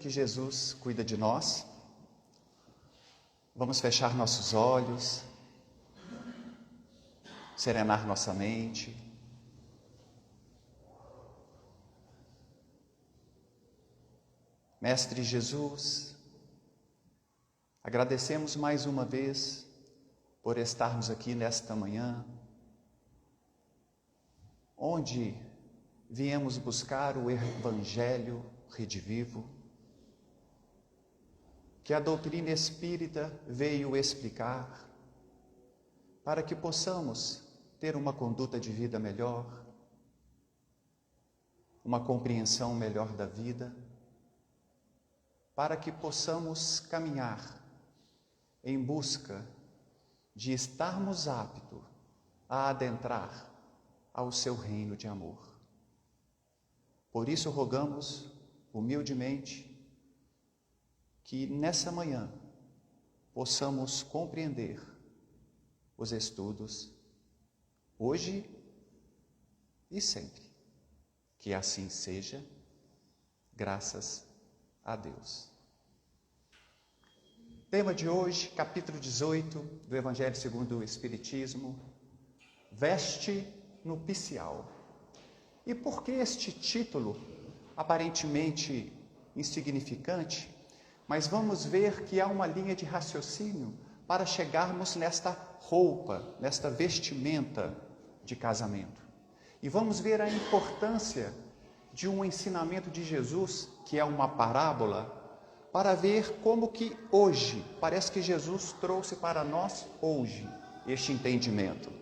que Jesus cuida de nós. Vamos fechar nossos olhos, serenar nossa mente. Mestre Jesus, agradecemos mais uma vez por estarmos aqui nesta manhã, onde viemos buscar o Evangelho redivivo, que a doutrina espírita veio explicar, para que possamos ter uma conduta de vida melhor, uma compreensão melhor da vida, para que possamos caminhar em busca de estarmos aptos a adentrar ao seu reino de amor. Por isso rogamos humildemente que nessa manhã possamos compreender os estudos hoje e sempre. Que assim seja, graças a Deus. Tema de hoje, capítulo 18 do Evangelho segundo o Espiritismo, veste nupcial. E por que este título, aparentemente insignificante, mas vamos ver que há uma linha de raciocínio para chegarmos nesta roupa, nesta vestimenta de casamento. E vamos ver a importância de um ensinamento de Jesus, que é uma parábola, para ver como que hoje, parece que Jesus trouxe para nós hoje este entendimento.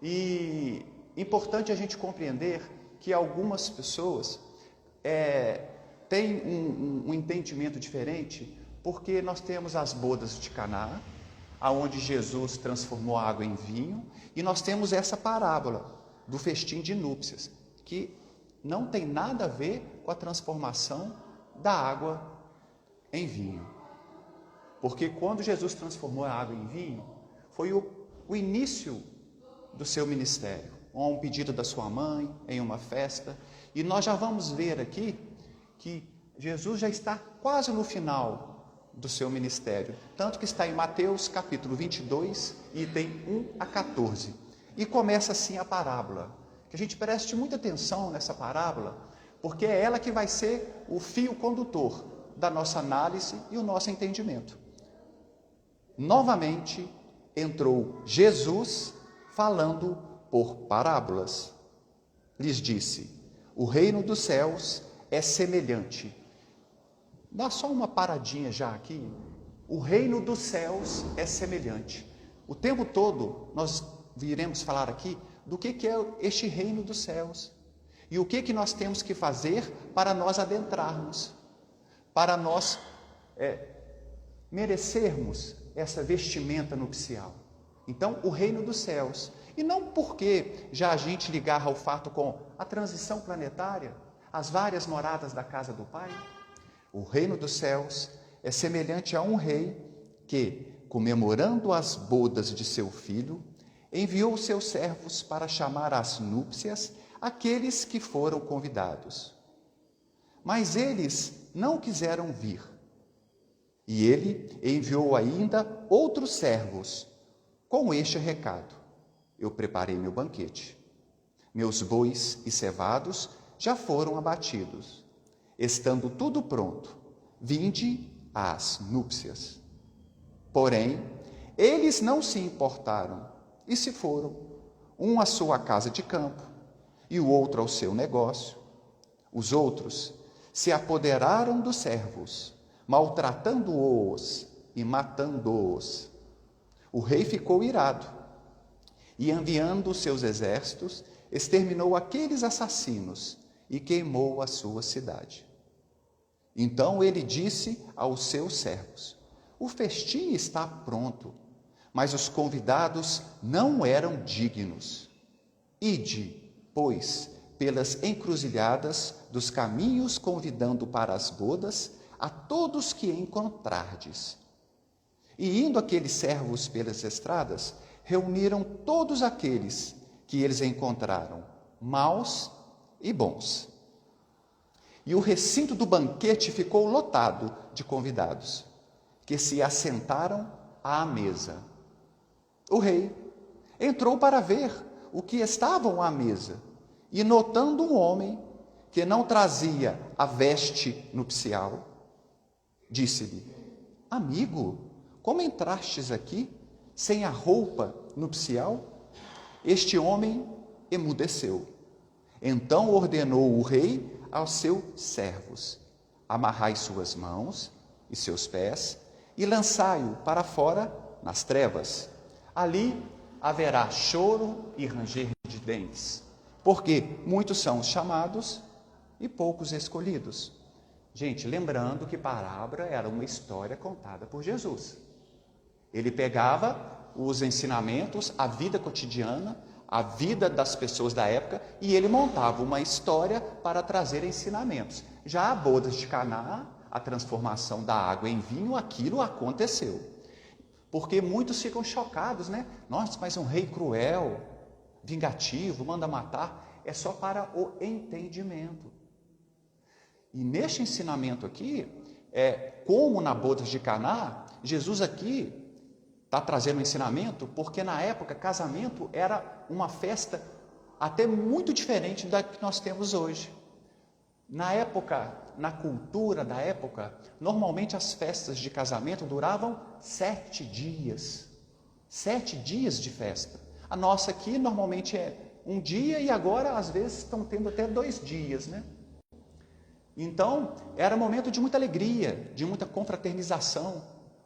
E importante a gente compreender que algumas pessoas têm um entendimento diferente, porque nós temos as bodas de Caná, aonde Jesus transformou a água em vinho, e nós temos essa parábola do festim de núpcias, que não tem nada a ver com a transformação da água em vinho. Porque quando Jesus transformou a água em vinho, foi o início do seu ministério, a um pedido da sua mãe, em uma festa. E nós já vamos ver aqui que Jesus já está quase no final do seu ministério. Tanto que está em Mateus capítulo 22, item 1 a 14. E começa assim a parábola. Que a gente preste muita atenção nessa parábola, porque é ela que vai ser o fio condutor da nossa análise e o nosso entendimento. Novamente entrou Jesus falando por parábolas. Lhes disse: o reino dos céus é semelhante. Dá só uma paradinha já aqui. O reino dos céus é semelhante. O tempo todo nós viremos falar aqui do que é este reino dos céus. E o que nós temos que fazer para nós adentrarmos, para nós merecermos essa vestimenta nupcial. Então, o reino dos céus. E não porque já a gente ligar ao fato com a transição planetária, as várias moradas da casa do Pai. O reino dos céus é semelhante a um rei que, comemorando as bodas de seu filho, enviou seus servos para chamar às núpcias aqueles que foram convidados. Mas eles não quiseram vir. E ele enviou ainda outros servos com este recado: eu preparei meu banquete. Meus bois e cevados já foram abatidos. Estando tudo pronto, vinde às núpcias. Porém, eles não se importaram e se foram, um à sua casa de campo e o outro ao seu negócio. Os outros se apoderaram dos servos, maltratando-os e matando-os. O rei ficou irado e, enviando seus exércitos, exterminou aqueles assassinos e queimou a sua cidade. Então ele disse aos seus servos: o festim está pronto, mas os convidados não eram dignos. Ide, pois, pelas encruzilhadas dos caminhos, convidando para as bodas a todos que encontrardes. E indo aqueles servos pelas estradas, reuniram todos aqueles que eles encontraram, maus e bons. E o recinto do banquete ficou lotado de convidados, que se assentaram à mesa. O rei entrou para ver o que estavam à mesa, e notando um homem que não trazia a veste nupcial, disse-lhe: Amigo, como entrastes aqui sem a roupa nupcial? Este homem emudeceu. Então ordenou o rei aos seus servos: amarrai suas mãos e seus pés e lançai-o para fora nas trevas. Ali haverá choro e ranger de dentes, porque muitos são os chamados e poucos escolhidos. Gente, lembrando que parábola era uma história contada por Jesus. Ele pegava os ensinamentos, a vida cotidiana, a vida das pessoas da época, e ele montava uma história para trazer ensinamentos. Já a bodas de Caná, a transformação da água em vinho, aquilo aconteceu. Porque muitos ficam chocados, né? Nossa, mas um rei cruel, vingativo, manda matar. É só para o entendimento. E neste ensinamento aqui, como na bodas de Caná, Jesus aqui está trazendo um ensinamento, porque na época casamento era uma festa até muito diferente da que nós temos hoje. Na época, na cultura da época, normalmente as festas de casamento duravam 7 dias. 7 dias de festa. A nossa aqui normalmente é um dia e agora às vezes estão tendo até 2 dias, né? Então, era um momento de muita alegria, de muita confraternização.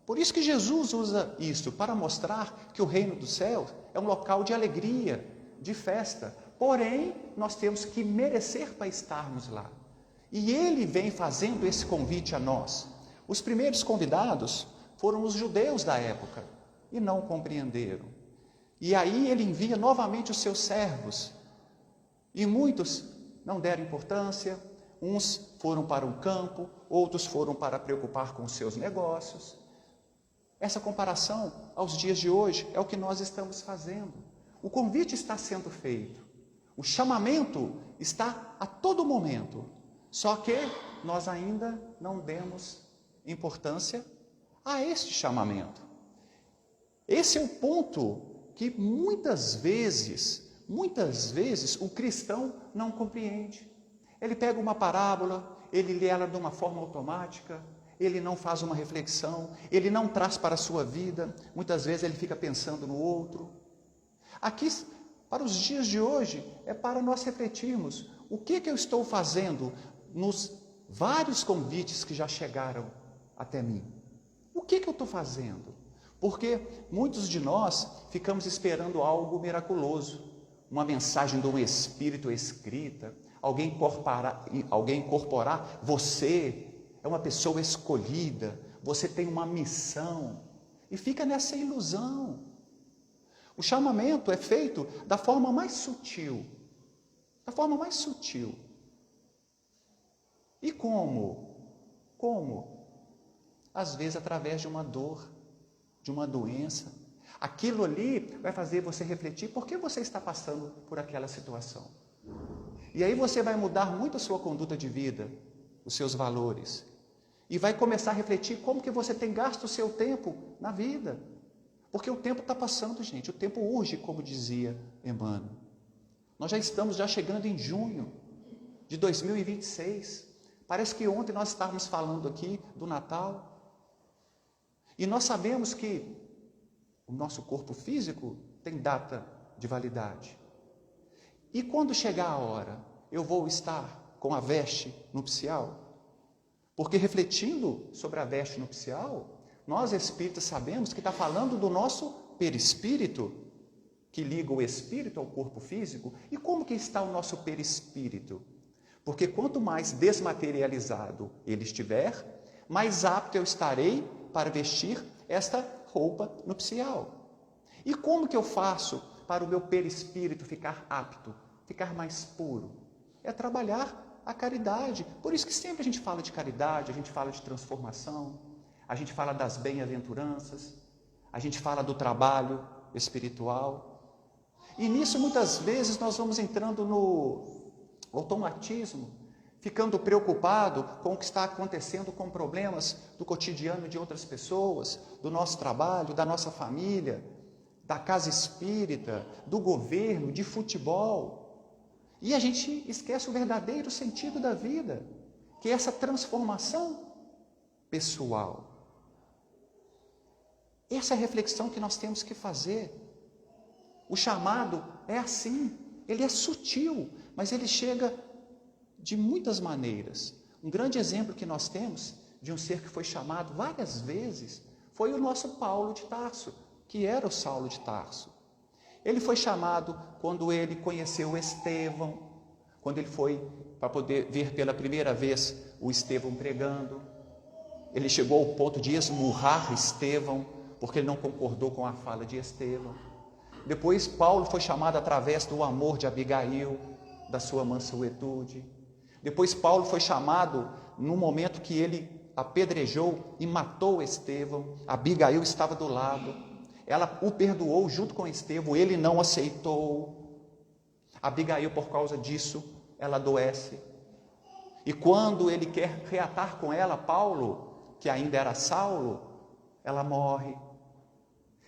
Por isso que Jesus usa isso, para mostrar que o reino dos céus é um local de alegria, de festa. Porém, nós temos que merecer para estarmos lá. E ele vem fazendo esse convite a nós. Os primeiros convidados foram os judeus da época e não compreenderam. E aí ele envia novamente os seus servos. E muitos não deram importância. Uns foram para um campo, outros foram para preocupar com os seus negócios. Essa comparação aos dias de hoje é o que nós estamos fazendo. O convite está sendo feito. O chamamento está a todo momento. Só que nós ainda não demos importância a este chamamento. Esse é o ponto que muitas vezes o cristão não compreende. Ele pega uma parábola, ele lê ela de uma forma automática, ele não faz uma reflexão, ele não traz para a sua vida, muitas vezes ele fica pensando no outro. Aqui, para os dias de hoje, é para nós refletirmos o que eu estou fazendo nos vários convites que já chegaram até mim. O que eu estou fazendo? Porque muitos de nós ficamos esperando algo miraculoso, uma mensagem de um Espírito escrita, alguém incorporar, você é uma pessoa escolhida, você tem uma missão, e fica nessa ilusão. O chamamento é feito da forma mais sutil, E como? Às vezes através de uma dor, de uma doença. Aquilo ali vai fazer você refletir por que você está passando por aquela situação. E aí você vai mudar muito a sua conduta de vida, os seus valores. E vai começar a refletir como que você tem gasto o seu tempo na vida. Porque o tempo está passando, gente. O tempo urge, como dizia Emmanuel. Nós já estamos chegando em junho de 2026. Parece que ontem nós estávamos falando aqui do Natal. E nós sabemos que o nosso corpo físico tem data de validade. E quando chegar a hora, eu vou estar com a veste nupcial? Porque refletindo sobre a veste nupcial, nós espíritas sabemos que está falando do nosso perispírito, que liga o espírito ao corpo físico. E como que está o nosso perispírito? Porque quanto mais desmaterializado ele estiver, mais apto eu estarei para vestir esta roupa nupcial. E como que eu faço para o meu perispírito ficar apto, ficar mais puro? É trabalhar a caridade. Por isso que sempre a gente fala de caridade, a gente fala de transformação, a gente fala das bem-aventuranças, a gente fala do trabalho espiritual. E nisso muitas vezes nós vamos entrando no automatismo, ficando preocupado com o que está acontecendo com problemas do cotidiano de outras pessoas, do nosso trabalho, da nossa família, da casa espírita, do governo, de futebol. E a gente esquece o verdadeiro sentido da vida, que é essa transformação pessoal. Essa é a reflexão que nós temos que fazer. O chamado é assim, ele é sutil, mas ele chega de muitas maneiras. Um grande exemplo que nós temos de um ser que foi chamado várias vezes foi o nosso Paulo de Tarso, que era o Saulo de Tarso. Ele foi chamado quando ele conheceu Estevão, quando ele foi para poder ver pela primeira vez o Estevão pregando. Ele chegou ao ponto de esmurrar Estevão, porque ele não concordou com a fala de Estevão. Depois Paulo foi chamado através do amor de Abigail, da sua mansuetude. Depois Paulo foi chamado no momento que ele apedrejou e matou Estevão. Abigail estava do lado. Ela o perdoou junto com Estevão, ele não aceitou. Abigail, por causa disso, ela adoece. E quando ele quer reatar com ela, Paulo, que ainda era Saulo, ela morre.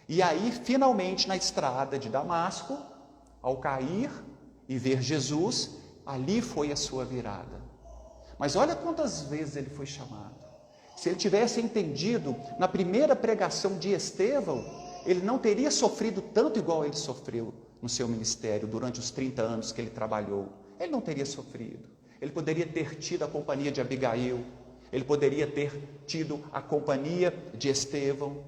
E aí, finalmente, na estrada de Damasco, ao cair e ver Jesus, ali foi a sua virada. Mas olha quantas vezes ele foi chamado. Se ele tivesse entendido na primeira pregação de Estevão, ele não teria sofrido tanto igual ele sofreu no seu ministério durante os 30 anos que ele trabalhou. Ele não teria sofrido. Ele poderia ter tido a companhia de Abigail, ele poderia ter tido a companhia de Estevão.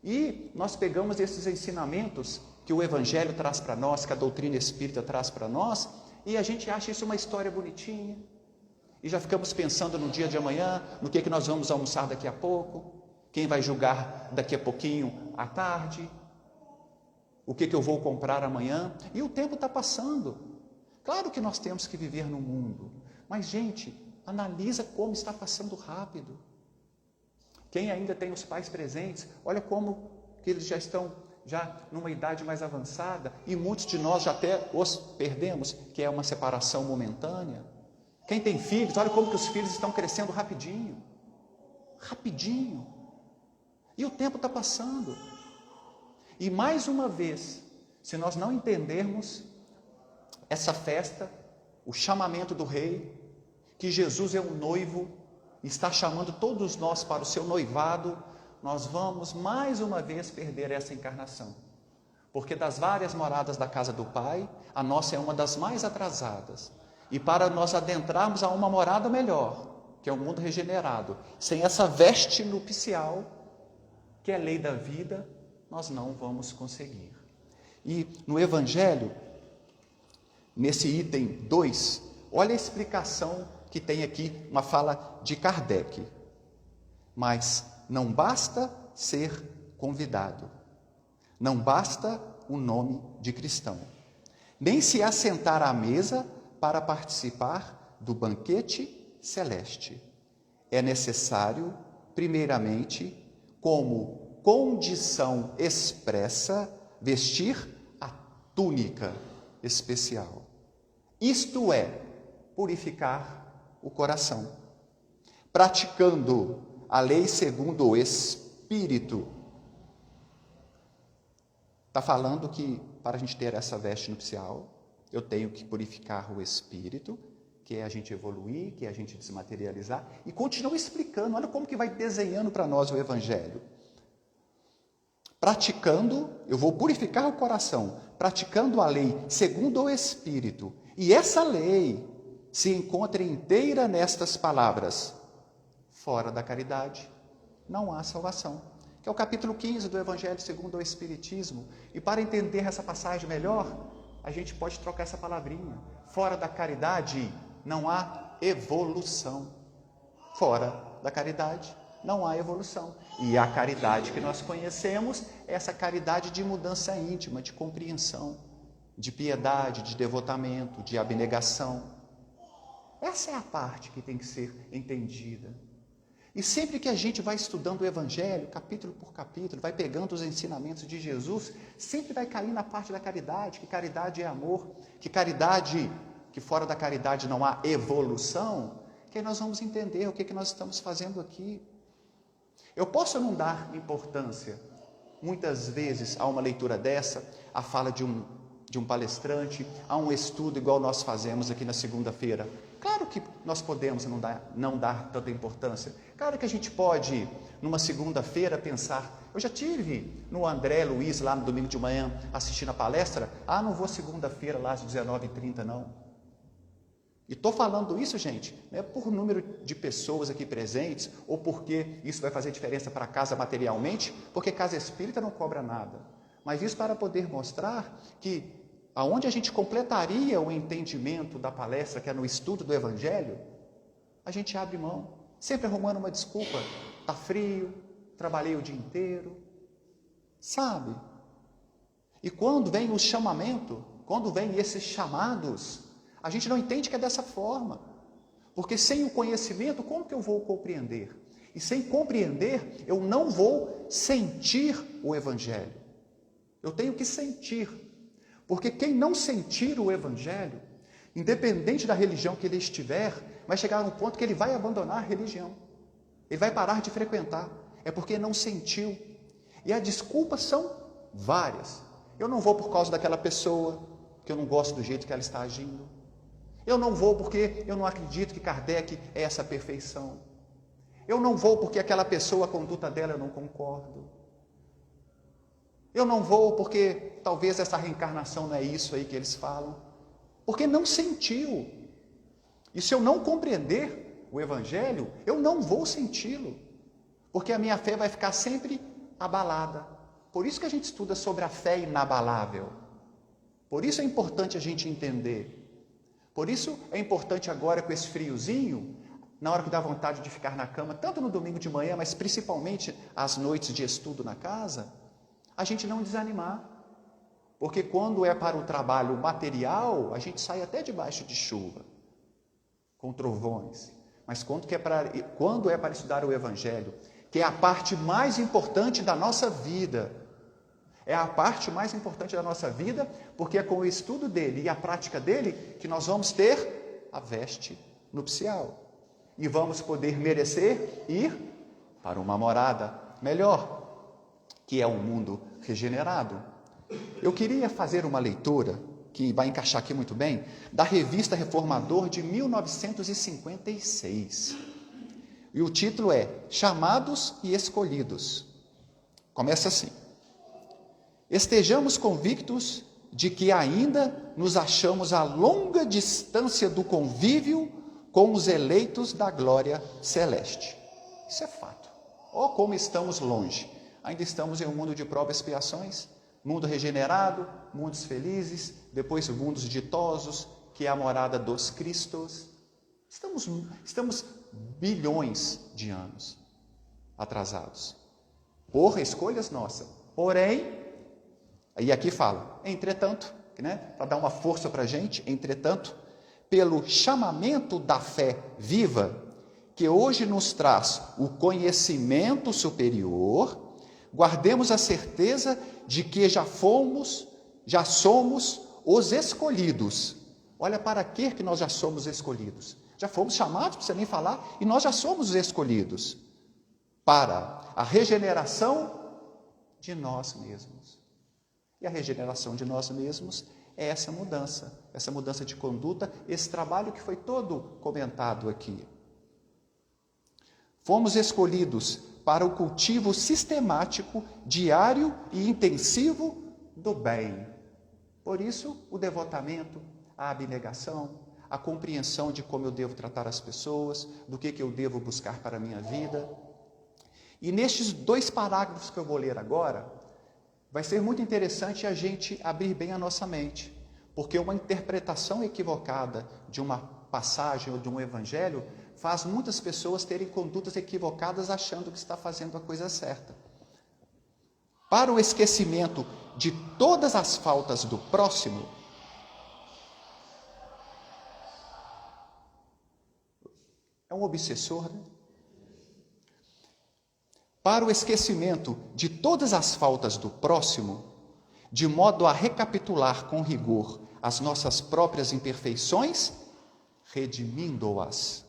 E nós pegamos esses ensinamentos que o Evangelho traz para nós, que a doutrina espírita traz para nós, e a gente acha isso uma história bonitinha. E já ficamos pensando no dia de amanhã, no que nós vamos almoçar daqui a pouco, quem vai julgar daqui a pouquinho à tarde, o que eu vou comprar amanhã. E o tempo está passando. Claro que nós temos que viver no mundo, mas, gente, analisa como está passando rápido. Quem ainda tem os pais presentes, olha como que eles já estão numa idade mais avançada, e muitos de nós já até os perdemos, que é uma separação momentânea. Quem tem filhos, olha como que os filhos estão crescendo rapidinho. Rapidinho. E o tempo está passando. E mais uma vez, se nós não entendermos essa festa, o chamamento do rei, que Jesus é o noivo, está chamando todos nós para o seu noivado, nós vamos mais uma vez perder essa encarnação. Porque das várias moradas da casa do Pai, a nossa é uma das mais atrasadas. E para nós adentrarmos a uma morada melhor, que é o mundo regenerado, sem essa veste nupcial, que é a lei da vida, nós não vamos conseguir. E no Evangelho, nesse item 2, olha a explicação que tem aqui, uma fala de Kardec. Mas não basta ser convidado, não basta o nome de cristão, nem se assentar à mesa para participar do banquete celeste. É necessário, primeiramente, como condição expressa, vestir a túnica especial. Isto é, purificar o coração, praticando a lei segundo o Espírito. Está falando que para a gente ter essa veste nupcial, eu tenho que purificar o Espírito, que é a gente evoluir, que é a gente desmaterializar, e continua explicando, olha como que vai desenhando para nós o Evangelho. Praticando, eu vou purificar o coração, praticando a lei segundo o Espírito, e essa lei se encontra inteira nestas palavras: fora da caridade não há salvação. Que é o capítulo 15 do Evangelho segundo o Espiritismo. E para entender essa passagem melhor, a gente pode trocar essa palavrinha. Fora da caridade não há evolução. Fora da caridade não há evolução. E a caridade que nós conhecemos é essa caridade de mudança íntima, de compreensão, de piedade, de devotamento, de abnegação. Essa é a parte que tem que ser entendida. E sempre que a gente vai estudando o Evangelho, capítulo por capítulo, vai pegando os ensinamentos de Jesus, sempre vai cair na parte da caridade, que caridade é amor, que caridade que fora da caridade não há evolução, que aí nós vamos entender o que nós estamos fazendo aqui. Eu posso não dar importância, muitas vezes, a uma leitura dessa, a fala de um palestrante, a um estudo igual nós fazemos aqui na segunda-feira. Claro que nós podemos não dar tanta importância. Claro que a gente pode, numa segunda-feira, pensar... Eu já tive no André Luiz, lá no domingo de manhã, assistindo a palestra. Não vou segunda-feira lá às 19h30, não. E estou falando isso, gente, não é por número de pessoas aqui presentes, ou porque isso vai fazer diferença para a casa materialmente, porque casa espírita não cobra nada. Mas isso para poder mostrar que aonde a gente completaria o entendimento da palestra, que é no estudo do Evangelho, a gente abre mão, sempre arrumando uma desculpa. Está frio, trabalhei o dia inteiro, sabe? E quando vem o chamamento, quando vem esses chamados, a gente não entende que é dessa forma. Porque sem o conhecimento, como que eu vou compreender? E sem compreender, eu não vou sentir o Evangelho. Eu tenho que sentir. Porque quem não sentir o Evangelho, independente da religião que ele estiver, vai chegar a um ponto que ele vai abandonar a religião. Ele vai parar de frequentar. É porque não sentiu. E as desculpas são várias. Eu não vou por causa daquela pessoa, que eu não gosto do jeito que ela está agindo. Eu não vou porque eu não acredito que Kardec é essa perfeição. Eu não vou porque aquela pessoa, a conduta dela, eu não concordo. Eu não vou porque talvez essa reencarnação não é isso aí que eles falam. Porque não sentiu. E se eu não compreender o Evangelho, eu não vou senti-lo. Porque a minha fé vai ficar sempre abalada. Por isso que a gente estuda sobre a fé inabalável. Por isso é importante a gente entender. Por isso é importante agora com esse friozinho, na hora que dá vontade de ficar na cama, tanto no domingo de manhã, mas principalmente às noites de estudo na casa, a gente não desanimar. Porque quando é para o trabalho material, a gente sai até debaixo de chuva, com trovões. Mas quando é para estudar o Evangelho, que é a parte mais importante da nossa vida, é a parte mais importante da nossa vida, porque é com o estudo dele e a prática dele que nós vamos ter a veste nupcial. E vamos poder merecer ir para uma morada melhor, que é um mundo regenerado. Eu queria fazer uma leitura, que vai encaixar aqui muito bem, da Revista Reformador de 1956. E o título é Chamados e Escolhidos. Começa assim. Estejamos convictos de que ainda nos achamos a longa distância do convívio com os eleitos da glória celeste. Isso é fato. Oh, como estamos longe. Ainda estamos em um mundo de provas e expiações, mundo regenerado, mundos felizes, depois mundos ditosos, que é a morada dos Cristos. Estamos bilhões de anos atrasados, por escolhas nossas. Porém, e aqui fala, entretanto, para dar uma força para a gente, entretanto, pelo chamamento da fé viva, que hoje nos traz o conhecimento superior, guardemos a certeza de que já somos os escolhidos. Olha para que nós já somos escolhidos. Já fomos chamados, não precisa nem falar, e nós já somos os escolhidos para a regeneração de nós mesmos. E a regeneração de nós mesmos é essa mudança de conduta, esse trabalho que foi todo comentado aqui. Fomos escolhidos para o cultivo sistemático, diário e intensivo do bem. Por isso, o devotamento, a abnegação, a compreensão de como eu devo tratar as pessoas, do que eu devo buscar para a minha vida. E nestes 2 parágrafos que eu vou ler agora, vai ser muito interessante a gente abrir bem a nossa mente, porque uma interpretação equivocada de uma passagem ou de um evangelho faz muitas pessoas terem condutas equivocadas achando que está fazendo a coisa certa. Para o esquecimento de todas as faltas do próximo, é um obsessor, né? Para o esquecimento de todas as faltas do próximo, de modo a recapitular com rigor as nossas próprias imperfeições, redimindo-as.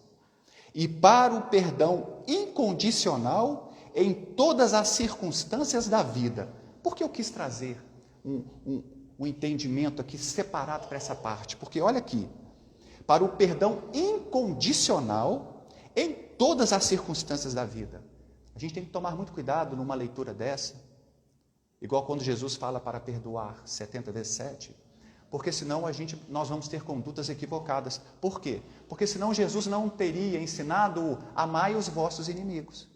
E para o perdão incondicional em todas as circunstâncias da vida. Por que eu quis trazer um entendimento aqui separado para essa parte? Porque olha aqui, para o perdão incondicional em todas as circunstâncias da vida. A gente tem que tomar muito cuidado numa leitura dessa, igual quando Jesus fala para perdoar 70 vezes 7, porque senão nós vamos ter condutas equivocadas. Por quê? Porque senão Jesus não teria ensinado amai os vossos inimigos.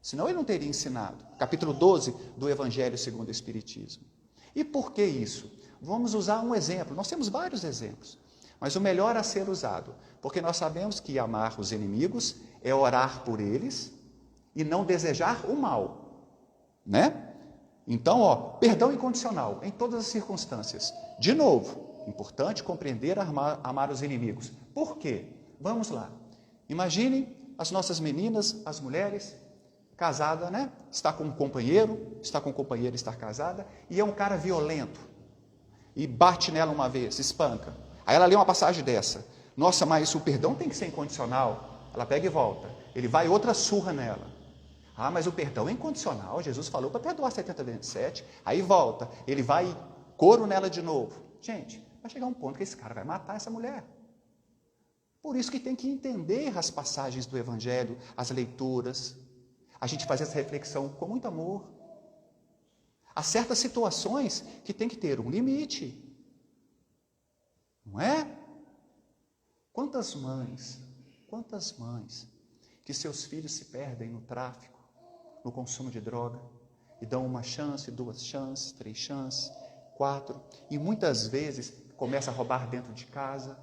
Senão ele não teria ensinado. Capítulo 12 do Evangelho segundo o Espiritismo. E por que isso? Vamos usar um exemplo. Nós temos vários exemplos, mas o melhor a ser usado, porque nós sabemos que amar os inimigos é orar por eles e não desejar o mal, né? Então, perdão incondicional em todas as circunstâncias. De novo, importante compreender amar os inimigos. Por quê? Vamos lá. Imaginem as nossas meninas, as mulheres, casada, né? Está com um companheiro, está casada, e é um cara violento, e bate nela uma vez, espanca. Aí ela lê uma passagem dessa. Nossa, mas o perdão tem que ser incondicional. Ela pega e volta. Ele vai outra surra nela. Ah, mas o perdão é incondicional. Jesus falou para perdoar 70 vezes 7. Aí volta. Ele vai e couro nela de novo. Gente, vai chegar um ponto que esse cara vai matar essa mulher. Por isso que tem que entender as passagens do Evangelho, as leituras. A gente faz essa reflexão com muito amor. Há certas situações que tem que ter um limite. Não é? Quantas mães que seus filhos se perdem no tráfico, no consumo de droga, e dão uma chance, 2 chances, 3 chances, 4, e muitas vezes começa a roubar dentro de casa.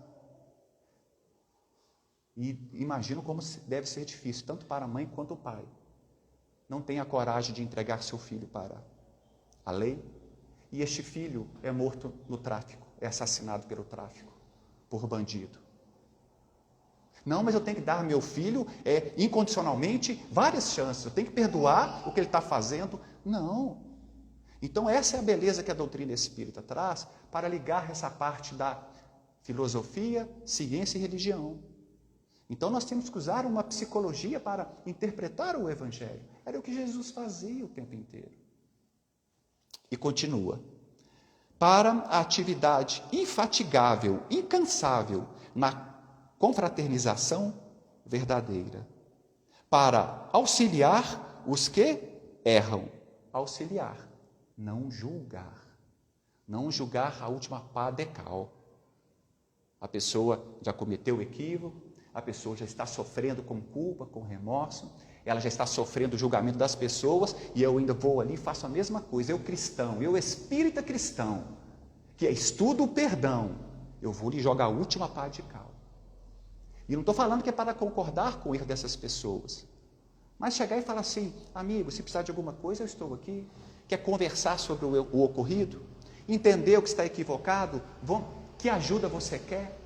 E imagino como deve ser difícil, tanto para a mãe quanto o pai. Não tem a coragem de entregar seu filho para a lei, e este filho é morto no tráfico, é assassinado pelo tráfico, por bandido. Não, mas eu tenho que dar ao meu filho incondicionalmente várias chances, eu tenho que perdoar o que ele está fazendo. Não. Então essa é a beleza que a doutrina espírita traz para ligar essa parte da filosofia, ciência e religião. Então nós temos que usar uma psicologia para interpretar o Evangelho. Era o que Jesus fazia o tempo inteiro. E continua. Para a atividade infatigável, incansável, na confraternização verdadeira. Para auxiliar os que erram. Auxiliar, não julgar. Não julgar a última pá de cal. A pessoa já cometeu equívoco, a pessoa já está sofrendo com culpa, com remorso, ela já está sofrendo o julgamento das pessoas, e eu ainda vou ali e faço a mesma coisa. Eu cristão, eu espírita cristão, que estudo o perdão, eu vou lhe jogar a última pá de cal. E não estou falando que é para concordar com o erro dessas pessoas, mas chegar e falar assim, amigo, se precisar de alguma coisa, eu estou aqui. Quer conversar sobre o ocorrido? Entender o que está equivocado? Que ajuda você quer?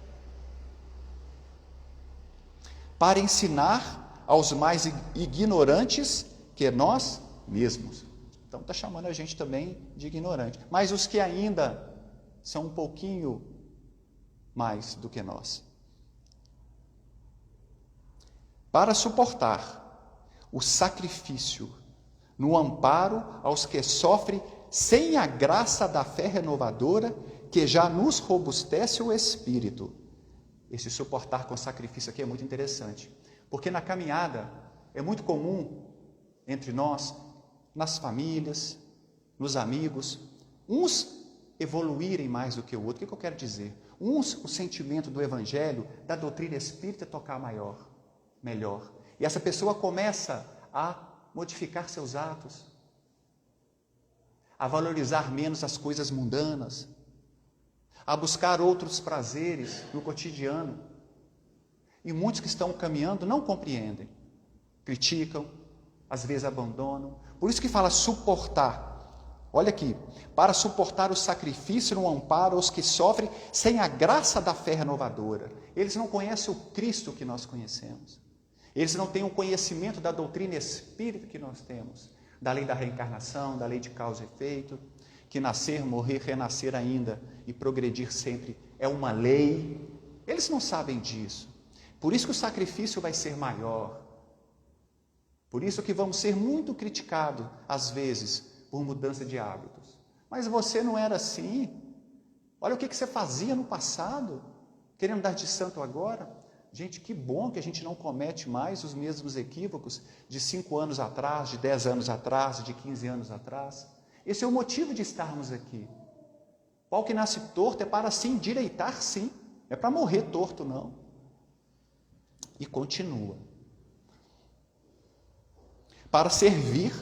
Para ensinar aos mais ignorantes que nós mesmos. Então está chamando a gente também de ignorante. Mas os que ainda são um pouquinho mais do que nós. Para suportar o sacrifício no amparo aos que sofrem sem a graça da fé renovadora que já nos robustece o espírito. Esse suportar com sacrifício aqui é muito interessante, porque na caminhada é muito comum entre nós, nas famílias, nos amigos, uns evoluírem mais do que o outro. O que eu quero dizer? Uns, o sentimento do Evangelho, da doutrina espírita tocar melhor. E essa pessoa começa a modificar seus atos, a valorizar menos as coisas mundanas, a buscar outros prazeres no cotidiano. E muitos que estão caminhando não compreendem, criticam, às vezes abandonam. Por isso que fala suportar. Olha aqui, para suportar o sacrifício no amparo aos que sofrem sem a graça da fé renovadora. Eles não conhecem o Cristo que nós conhecemos. Eles não têm o conhecimento da doutrina espírita que nós temos, da lei da reencarnação, da lei de causa e efeito, que nascer, morrer, renascer ainda e progredir sempre é uma lei. Eles não sabem disso. Por isso que o sacrifício vai ser maior. Por isso que vamos ser muito criticados, às vezes, por mudança de hábitos. Mas você não era assim. Olha o que você fazia no passado, querendo dar de santo agora. Gente, que bom que a gente não comete mais os mesmos equívocos de 5 anos atrás, de 10 anos atrás, de 15 anos atrás. Esse é o motivo de estarmos aqui. O pau que nasce torto é para se endireitar, sim. Não é para morrer torto, não. E continua. Para servir,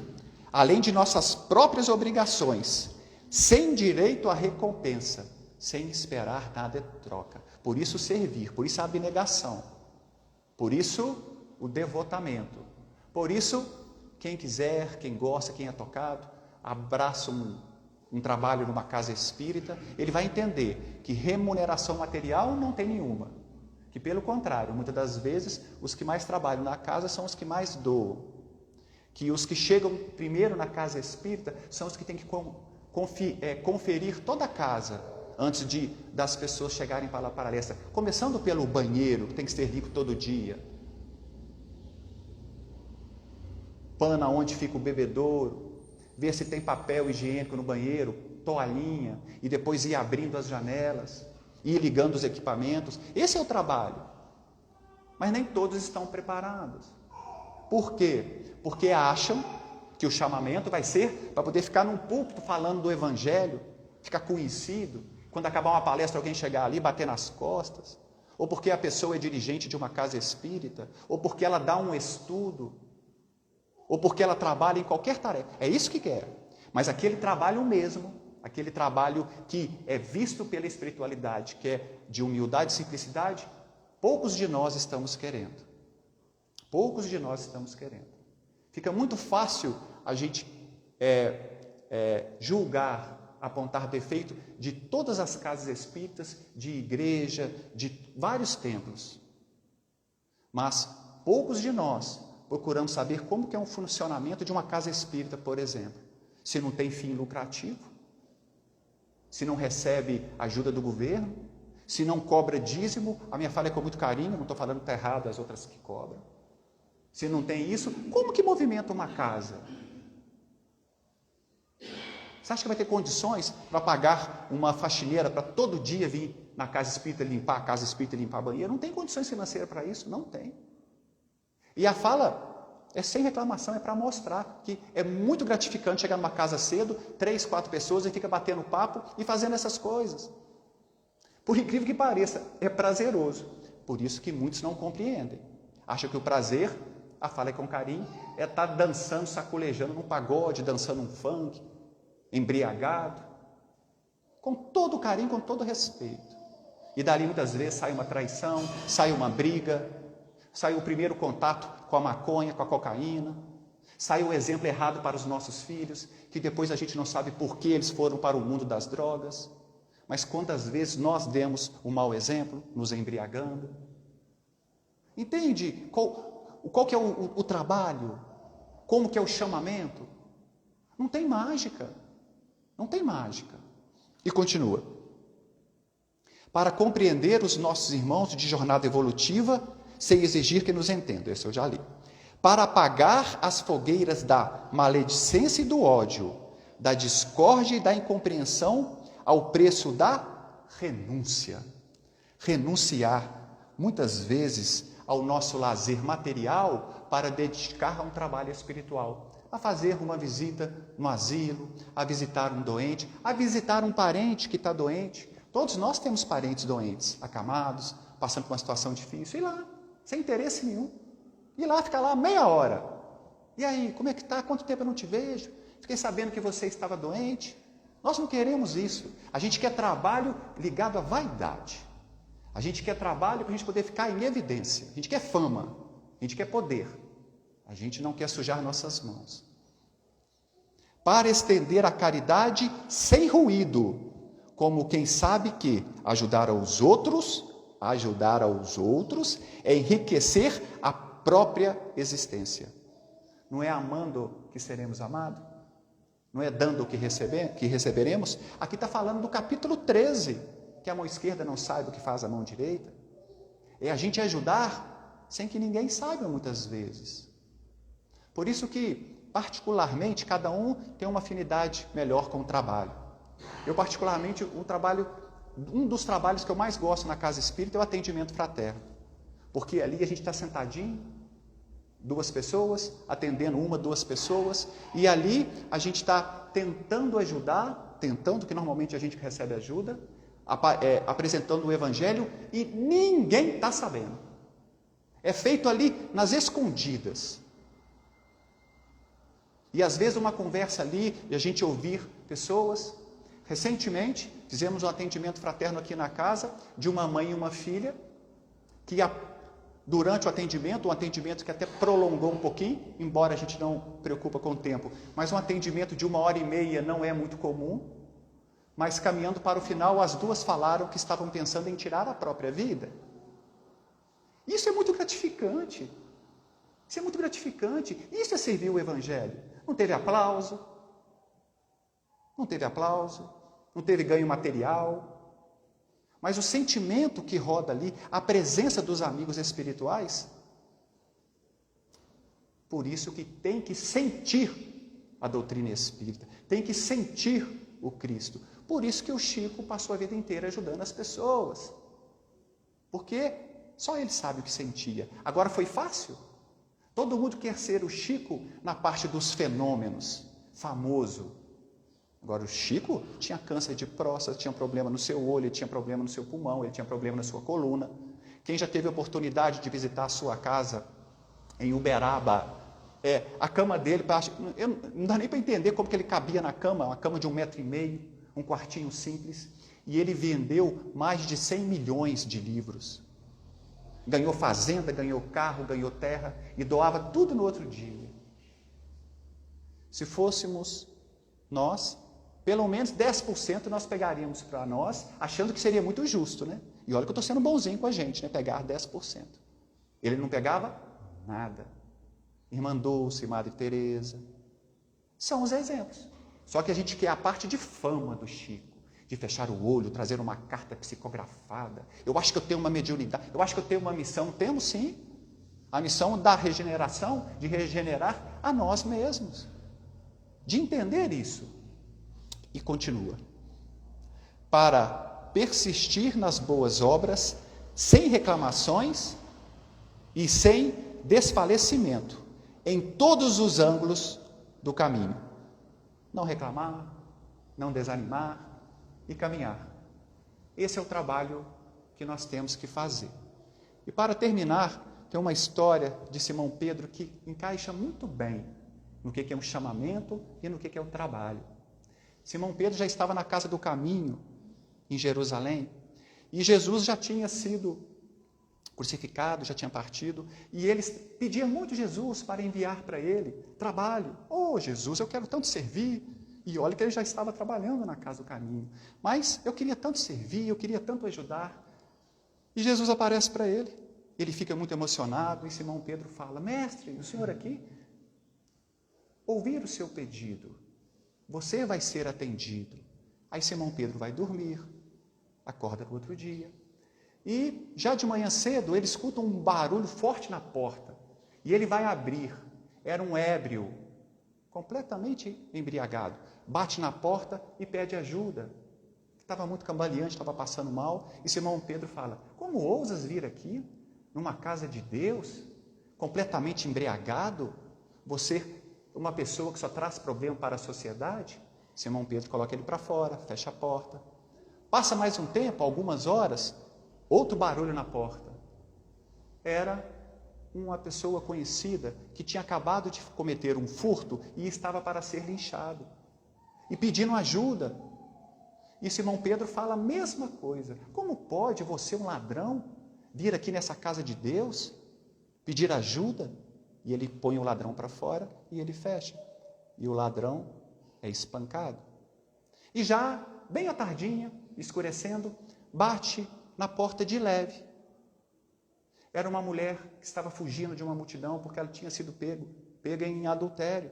além de nossas próprias obrigações, sem direito à recompensa, sem esperar nada em troca. Por isso servir, por isso a abnegação, por isso o devotamento. Por isso, quem quiser, quem gosta, quem é tocado, abraça um trabalho numa casa espírita, ele vai entender que remuneração material não tem nenhuma. Que pelo contrário, muitas das vezes, os que mais trabalham na casa são os que mais doam. Que os que chegam primeiro na casa espírita são os que têm que conferir toda a casa antes das pessoas chegarem para a palestra. Começando pelo banheiro, que tem que ser limpo todo dia. Pano onde fica o bebedouro. Ver se tem papel higiênico no banheiro, toalhinha. E depois ir abrindo as janelas. Ir ligando os equipamentos. Esse é o trabalho. Mas nem todos estão preparados. Por quê? Porque acham que o chamamento vai ser para poder ficar num púlpito falando do Evangelho, ficar conhecido, quando acabar uma palestra alguém chegar ali e bater nas costas, ou porque a pessoa é dirigente de uma casa espírita, ou porque ela dá um estudo, ou porque ela trabalha em qualquer tarefa. É isso que quer. Mas aquele trabalho mesmo, aquele trabalho que é visto pela espiritualidade, que é de humildade e simplicidade, poucos de nós estamos querendo. Poucos de nós estamos querendo. Fica muito fácil a gente julgar, apontar defeito de todas as casas espíritas, de igreja, de vários templos. Mas poucos de nós procuramos saber como que é o funcionamento de uma casa espírita, por exemplo. Se não tem fim lucrativo, se não recebe ajuda do governo, se não cobra dízimo, a minha fala é com muito carinho, não estou falando que está errado as outras que cobram. Se não tem isso, como que movimenta uma casa? Você acha que vai ter condições para pagar uma faxineira para todo dia vir na casa espírita limpar a casa espírita e limpar a banheira? Não tem condições financeiras para isso? Não tem. E a fala é sem reclamação, é para mostrar que é muito gratificante chegar numa casa cedo, 3, 4 pessoas, e fica batendo papo e fazendo essas coisas. Por incrível que pareça, é prazeroso. Por isso que muitos não compreendem. Acham que o prazer, a fala é com carinho, é estar dançando, sacolejando num pagode, dançando um funk, embriagado, com todo carinho, com todo respeito. E dali muitas vezes sai uma traição, sai uma briga, sai o primeiro contato com a maconha, com a cocaína, sai o exemplo errado para os nossos filhos, que depois a gente não sabe por que eles foram para o mundo das drogas. Mas quantas vezes nós demos um mau exemplo, nos embriagando? Entende qual que é o trabalho? Como que é o chamamento? Não tem mágica. Não tem mágica. E continua. Para compreender os nossos irmãos de jornada evolutiva, sem exigir que nos entendam. Esse eu já li. Para apagar as fogueiras da maledicência e do ódio, da discórdia e da incompreensão, ao preço da renúncia. Renunciar, muitas vezes, ao nosso lazer material para dedicar a um trabalho espiritual. A fazer uma visita no asilo, a visitar um doente, a visitar um parente que está doente. Todos nós temos parentes doentes, acamados, passando por uma situação difícil. E lá, sem interesse nenhum. E lá, ficar lá meia hora. E aí, como é que está? Quanto tempo eu não te vejo? Fiquei sabendo que você estava doente. Nós não queremos isso. A gente quer trabalho ligado à vaidade. A gente quer trabalho para a gente poder ficar em evidência. A gente quer fama. A gente quer poder. A gente não quer sujar nossas mãos. Para estender a caridade sem ruído, como quem sabe que ajudar aos outros é enriquecer a própria existência. Não é amando que seremos amados? não é dando o que receberemos. Aqui está falando do capítulo 13, que a mão esquerda não saiba o que faz a mão direita. É a gente ajudar sem que ninguém saiba muitas vezes. Por isso que, particularmente, cada um tem uma afinidade melhor com o trabalho. Eu, particularmente, um dos trabalhos que eu mais gosto na casa espírita é o atendimento fraterno. Porque ali a gente está sentadinho, 2 pessoas, atendendo 1, 2 pessoas, e ali a gente está tentando ajudar, que normalmente a gente recebe ajuda, apresentando o Evangelho, e ninguém está sabendo. É feito ali nas escondidas. E às vezes uma conversa ali, e a gente ouvir pessoas. Recentemente, fizemos um atendimento fraterno aqui na casa, de uma mãe e uma filha, que durante o atendimento, um atendimento que até prolongou um pouquinho, embora a gente não preocupa com o tempo, mas um atendimento de 1h30 não é muito comum, mas caminhando para o final, as 2 falaram que estavam pensando em tirar a própria vida. Isso é muito gratificante. Isso é muito gratificante. Isso é servir o Evangelho. Não teve aplauso, não teve ganho material, mas o sentimento que roda ali, a presença dos amigos espirituais, por isso que tem que sentir a doutrina espírita, tem que sentir o Cristo. Por isso que o Chico passou a vida inteira ajudando as pessoas, porque só ele sabe o que sentia. Agora foi fácil? Todo mundo quer ser o Chico na parte dos fenômenos, famoso. Agora, o Chico tinha câncer de próstata, tinha problema no seu olho, ele tinha problema no seu pulmão, ele tinha problema na sua coluna. Quem já teve a oportunidade de visitar a sua casa em Uberaba, a cama dele, não dá nem para entender como que ele cabia na cama, uma cama de 1,5 m, um quartinho simples, e ele vendeu mais de 100 milhões de livros. Ganhou fazenda, ganhou carro, ganhou terra e doava tudo no outro dia. Se fôssemos nós, pelo menos 10% nós pegaríamos para nós, achando que seria muito justo, né? E olha que eu estou sendo bonzinho com a gente, né? Pegar 10%. Ele não pegava nada. Irmã Dulce, Madre Teresa. São os exemplos. Só que a gente quer a parte de fama do Chico. De fechar o olho, trazer uma carta psicografada. Eu acho que eu tenho uma mediunidade, eu acho que eu tenho uma missão. Temos sim. A missão da regeneração, de regenerar a nós mesmos. De entender isso. E continua. Para persistir nas boas obras, sem reclamações e sem desfalecimento, em todos os ângulos do caminho. Não reclamar, não desanimar e caminhar. Esse é o trabalho que nós temos que fazer. E para terminar, tem uma história de Simão Pedro que encaixa muito bem no que é um chamamento e no que é o trabalho. Simão Pedro já estava na casa do caminho, em Jerusalém, e Jesus já tinha sido crucificado, já tinha partido, e eles pediam muito Jesus para enviar para ele trabalho. Oh, Jesus, eu quero tanto servir. E olha que ele já estava trabalhando na casa do caminho. Mas eu queria tanto servir, eu queria tanto ajudar. E Jesus aparece para ele. Ele fica muito emocionado e Simão Pedro fala: Mestre, o senhor aqui? Ouvir o seu pedido. Você vai ser atendido. Aí Simão Pedro vai dormir, acorda no outro dia. E já de manhã cedo ele escuta um barulho forte na porta. E ele vai abrir. Era um ébrio, completamente embriagado. Bate na porta e pede ajuda. Estava muito cambaleante, estava passando mal. E Simão Pedro fala: como ousas vir aqui, numa casa de Deus, completamente embriagado? Você, uma pessoa que só traz problema para a sociedade? Simão Pedro coloca ele para fora, fecha a porta. Passa mais um tempo, algumas horas, outro barulho na porta. Era uma pessoa conhecida que tinha acabado de cometer um furto e estava para ser linchado. E pedindo ajuda. E Simão Pedro fala a mesma coisa. Como pode você, um ladrão, vir aqui nessa casa de Deus, pedir ajuda? E ele põe o ladrão para fora e ele fecha. E o ladrão é espancado. E já, bem à tardinha, escurecendo, bate na porta de leve. Era uma mulher que estava fugindo de uma multidão porque ela tinha sido pega em adultério.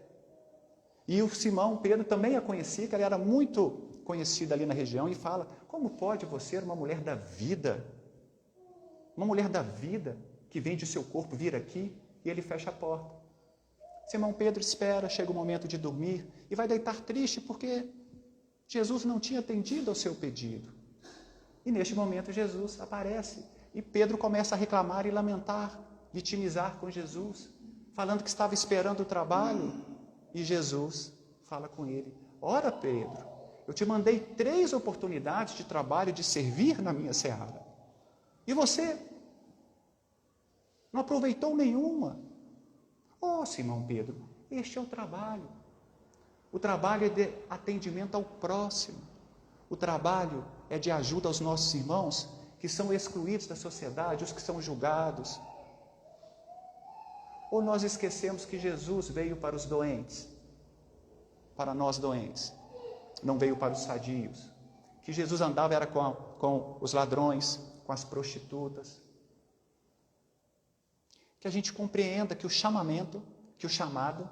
E o Simão Pedro também a conhecia, que ela era muito conhecida ali na região, e fala: como pode você, uma mulher da vida, uma mulher da vida, que vende o seu corpo, vir aqui? E ele fecha a porta. Simão Pedro espera, chega o momento de dormir, e vai deitar triste, porque Jesus não tinha atendido ao seu pedido. E neste momento Jesus aparece, e Pedro começa a reclamar e lamentar, vitimizar com Jesus, falando que estava esperando o trabalho, e Jesus fala com ele: ora, Pedro, eu te mandei 3 oportunidades de trabalho, de servir na minha seara, e você não aproveitou nenhuma. Oh, Simão Pedro, este é o trabalho. O trabalho é de atendimento ao próximo. O trabalho é de ajuda aos nossos irmãos que são excluídos da sociedade, os que são julgados. Ou nós esquecemos que Jesus veio para os doentes, para nós doentes, não veio para os sadios. Que Jesus andava era com os ladrões, com as prostitutas. Que a gente compreenda que o chamamento, que o chamado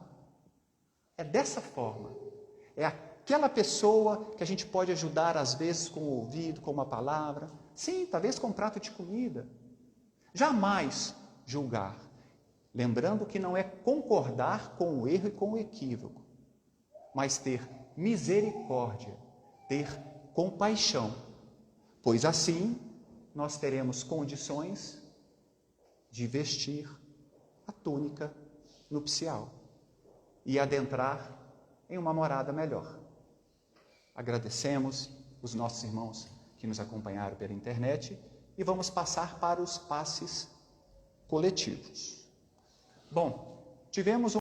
é dessa forma. É aquela pessoa que a gente pode ajudar às vezes com o ouvido, com uma palavra. Sim, talvez com um prato de comida. Jamais julgar. Lembrando que não é concordar com o erro e com o equívoco, mas ter misericórdia, ter compaixão, pois assim nós teremos condições de vestir a túnica nupcial e adentrar em uma morada melhor. Agradecemos os nossos irmãos que nos acompanharam pela internet e vamos passar para os passes coletivos. Bom, tivemos